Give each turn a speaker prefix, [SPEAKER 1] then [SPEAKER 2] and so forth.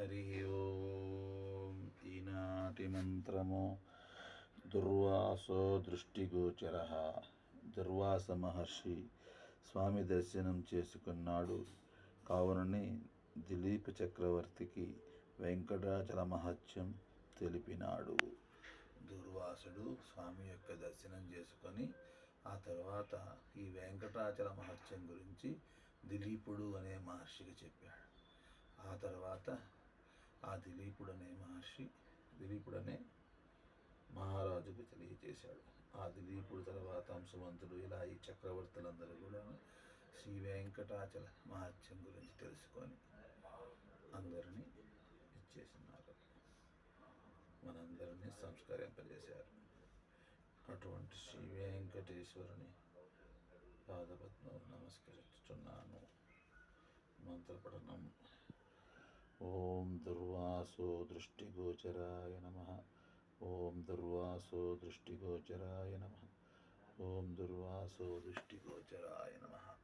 [SPEAKER 1] హరి ఓం. ఈనాటి మంత్రము దుర్వాసో దృష్టిగోచర. దుర్వాస మహర్షి స్వామి దర్శనం చేసుకున్నాడు కావునని దిలీప చక్రవర్తికి వెంకటాచల మహత్యం తెలిపినాడు. దుర్వాసుడు స్వామి యొక్క దర్శనం చేసుకొని ఆ తర్వాత ఈ వెంకటాచల మహత్యం గురించి దిలీపుడు అనే మహర్షికి చెప్పాడు. ఆ తర్వాత ఆ దిలీపుడనే మహారాజుకు తెలియజేశాడు. ఆ దిలీపుడు తర్వాత అంశవంతుడు ఇలా ఈ చక్రవర్తులందరూ కూడా శ్రీ వెంకటాచల మహత్యం గురించి తెలుసుకొని అందరినీ ఇచ్చేసినారు, మనందరినీ సంస్కరింపజేశారు. అటువంటి శ్రీ వెంకటేశ్వరుని పాదపద్మం నమస్కరిస్తున్నాను. మంత్రపఠనం. ఓం దుర్వాసో దృష్టిగోచరాయ నమః. ఓం దుర్వాసో దృష్టిగోచరాయ నమః. ఓం దుర్వాసో దృష్టిగోచరాయ నమః.